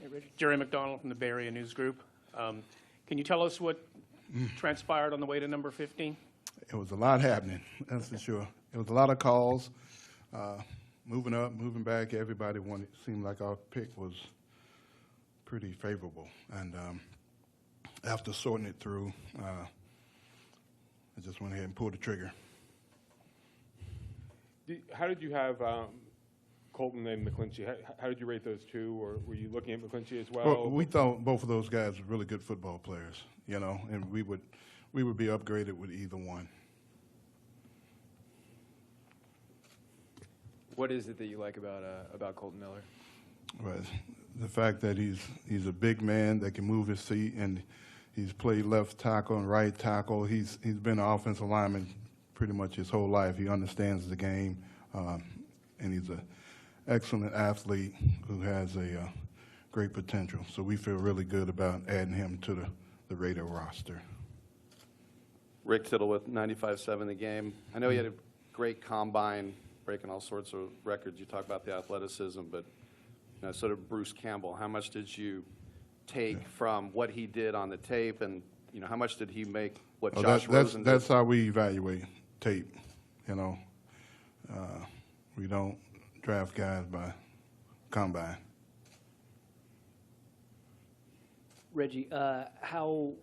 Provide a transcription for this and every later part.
Hey, Rich. Jerry McDonald from the Bay Area News Group. Can you tell us what transpired on the way to number 15? It was a lot happening, that's for sure. It was a lot of calls, moving up, moving back. Everybody wanted, it seemed like our pick was pretty favorable. And after sorting it through, I just went ahead and pulled the trigger. How did you have Colton and McKenzie? How did you rate those two, or were you looking at McKenzie as well? Well, we thought both of those guys were really good football players, you know, and we would we would be upgraded with either one. What is it that you like about Colton Miller? But the fact that he's a big man that can move his feet, and he's played left tackle and right tackle. He's been an offensive lineman pretty much his whole life. He understands the game, and he's an excellent athlete who has a great potential. So we feel really good about adding him to the Raider roster. Rick Tittle with 95.7 the game. I know he had a great combine, breaking all sorts of records. You talk about the athleticism, but so did Bruce Campbell. How much did you take from what he did on the tape, and how much did he make what Josh Rosen did? That's how we evaluate tape. We don't draft guys by combine. Reggie, how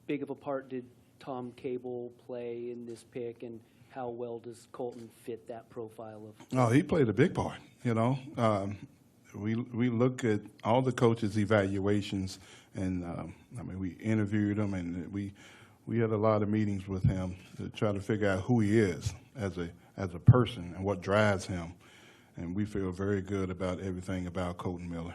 big of a part did Tom Cable play in this pick, and how well does Colton fit that profile of? Oh, he played a big part. We look at all the coaches' evaluations, and we interviewed him, and we had a lot of meetings with him to try to figure out who he is as a person and what drives him, and we feel very good about everything about Kolton Miller.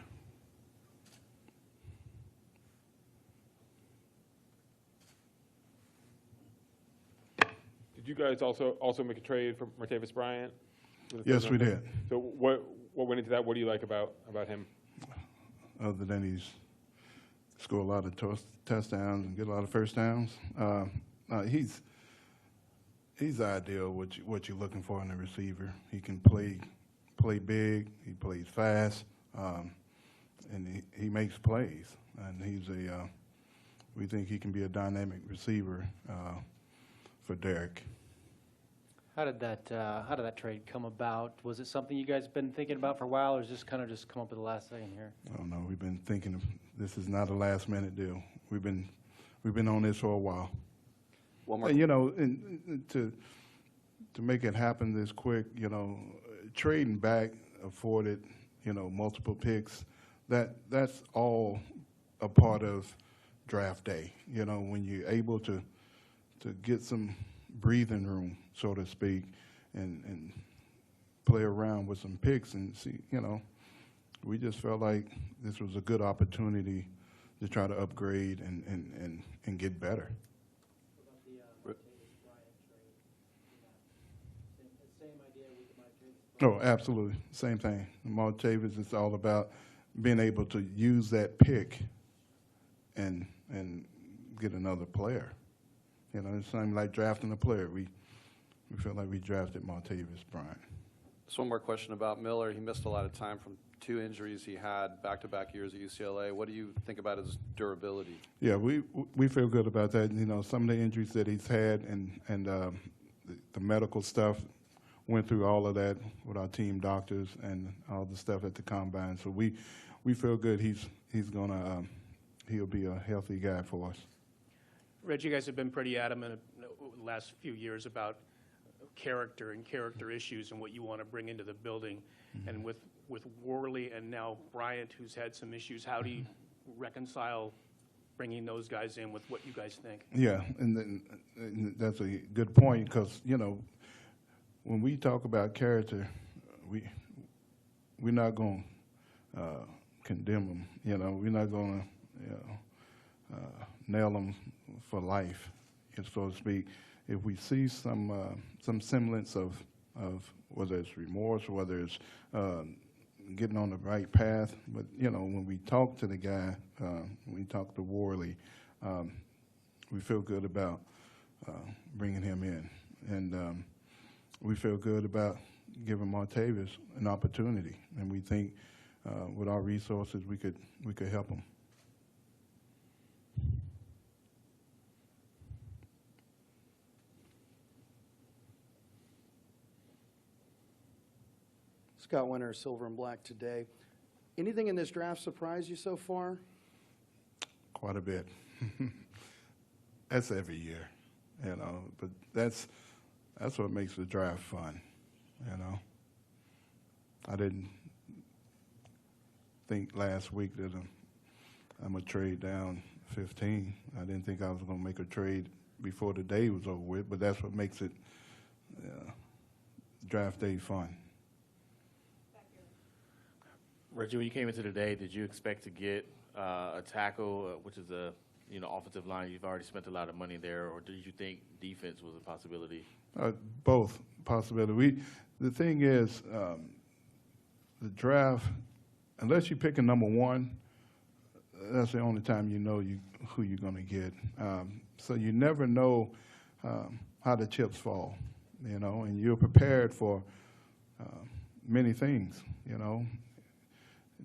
Did you guys also make a trade for Martavis Bryant? Yes, we did. So what went into that? What do you like about him? Other than he's score a lot of touchdowns and get a lot of first downs, he's ideal. What you're looking for in a receiver. He can play big. He plays fast, and he makes plays. And we think he can be a dynamic receiver for Derek. How did that trade come about? Was it something you guys been thinking about for a while, or is this kind of just come up at the last second here? I don't know. We've been thinking this is not a last minute deal. We've been on this for a while. One more. And to make it happen this quick, trading back afforded, multiple picks. That's all a part of draft day. When you're able to get some breathing room, so to speak, and play around with some picks and see, we just felt like this was a good opportunity to try to upgrade and get better. Oh, absolutely. Same thing. Martavis is all about being able to use that pick and get another player. It's something like drafting a player. We feel like we drafted Martavis Bryant. Just one more question about Miller. He missed a lot of time from 2 injuries he had back-to-back years at UCLA. What do you think about his durability? Yeah, we feel good about that. Some of the injuries that he's had and the medical stuff, went through all of that with our team doctors and all the stuff at the combine. So we feel good. He'll be a healthy guy for us. Reg, you guys have been pretty adamant the last few years about character and character issues and what you want to bring into the building. Mm-hmm. And with Worley and now Bryant, who's had some issues, how do you reconcile bringing those guys in with what you guys think? Yeah, and that's a good point because, when we talk about character, we're not going to condemn them. We're not going to nail them for life, so to speak. If we see some semblance of whether it's remorse, whether it's getting on the right path, but when we talk to the guy, when we talk to Worley, we feel good about bringing him in, and we feel good about giving Martavis an opportunity, and we think with our resources we could help him. Scott Winter, Silver and Black today. Anything in this draft surprise you so far? Quite a bit. That's every year, but that's what makes the draft fun, I didn't think last week that I'm going to trade down 15. I didn't think I was going to make a trade before the day was over with, but that's what makes it draft day fun. Reggie, when you came into the day, did you expect to get a tackle, which is a offensive line? You've already spent a lot of money there, or did you think defense was a possibility? Both possibility. The thing is, the draft, unless you pick a number one, that's the only time you know who you're going to get. So you never know how the chips fall, and you're prepared for many things,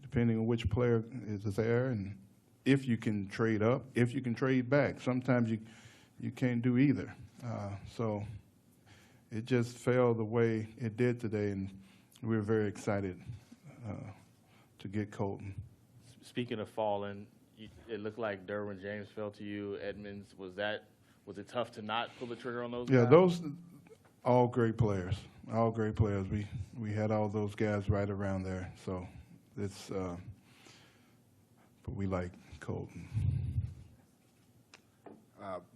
depending on which player is there and if you can trade up, if you can trade back. Sometimes you can't do either. So it just fell the way it did today, and we were very excited to get Colton. Speaking of falling, it looked like Derwin James fell to you. Edmonds, was it tough to not pull the trigger on those guys? Yeah, those all great players. All great players. We had all those guys right around there. So it's but we like Colton.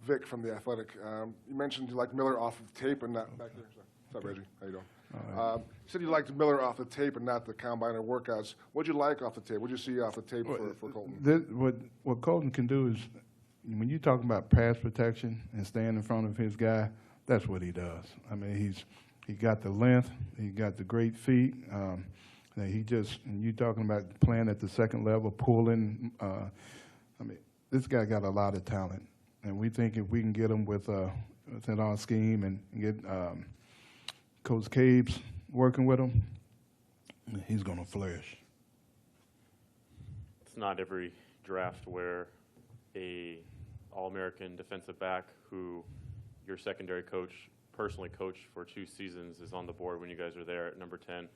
Vic from The Athletic. You mentioned you liked Miller off of tape and not back there. What's up, Reggie? How you doing? You said you liked Miller off the tape and not the combine or workouts. What'd you like off the tape? What'd you see off the tape for Colton? What Colton can do is, when you're talking about pass protection and staying in front of his guy, that's what he does. I mean, he got the length, he got the great feet. And you talking about playing at the second level, pulling. I mean, this guy got a lot of talent, and we think if we can get him within our scheme and get Coach Cabe's working with him, he's going to flourish. It's not every draft where a All-American defensive back who your secondary coach personally coached for 2 seasons is on the board when you guys are there at number 10.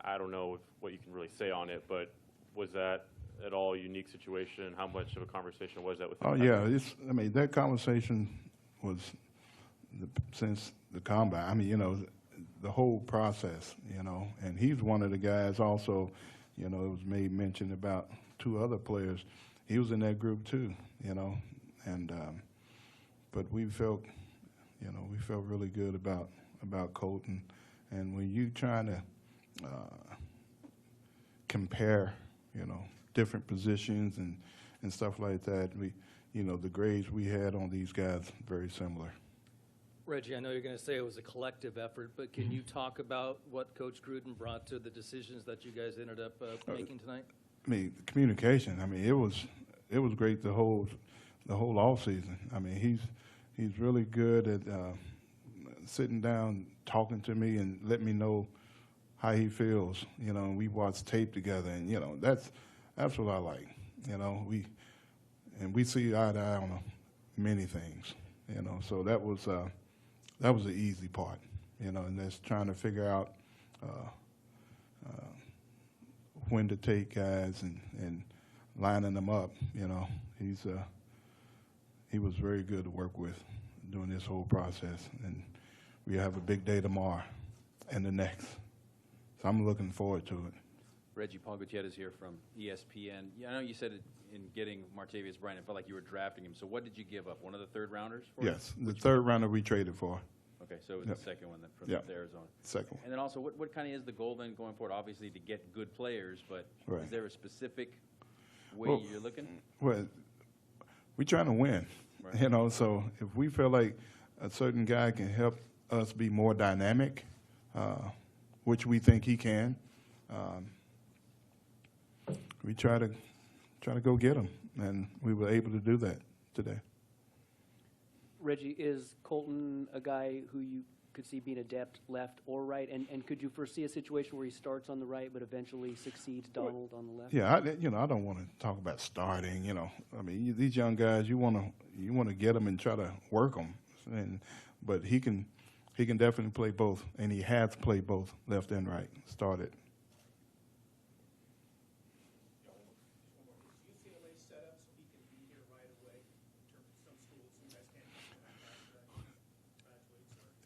I don't know what you can really say on it, but was that at all a unique situation? How much of a conversation was that with him? Oh, yeah. That conversation was since the combine. I mean, the whole process, and he's one of the guys also, it was made mention about 2 other players. He was in that group too, and but we felt really good about Colton. And when you trying to compare, different positions and stuff like that, the grades we had on these guys very similar. Reggie, I know you're going to say it was a collective effort, but can you talk about what Coach Gruden brought to the decisions that you guys ended up making tonight? I mean, communication. I mean, it was great the whole off season. I mean, he's really good at sitting down, talking to me, and letting me know how he feels. We watch tape together, and that's what I like. We see eye to eye on many things. So that was the easy part. And that's trying to figure out when to take guys and lining them up. He was very good to work with during this whole process, and we have a big day tomorrow and the next. So I'm looking forward to it. Reggie, Paul Gutierrez here from ESPN. I know you said it in getting Martavis Bryant, it felt like you were drafting him. So what did you give up? One of the third-rounders? Yes, the third rounder we traded for. Okay, so it was the second one from Arizona. Second one. And then also, what kind of is the goal then going forward? Obviously, to get good players, but is there a specific way you're looking? Well, we're trying to win, right. So if we feel like a certain guy can help us be more dynamic, which we think he can, we try to go get him, and we were able to do that today. Reggie, is Colton a guy who you could see being adept left or right? And could you foresee a situation where he starts on the right but eventually succeeds Donald on the left? Yeah, I don't want to talk about starting. I mean, these young guys, you want to get them and try to work them, but he can definitely play both, and he has played both left and right. Started. UCLA set up so he can be here right away in terms of some schools you guys can't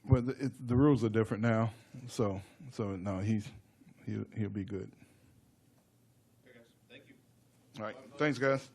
Well, the rules are different now, so no, he'll be good. Okay, guys. Thank you. All right, thanks, guys.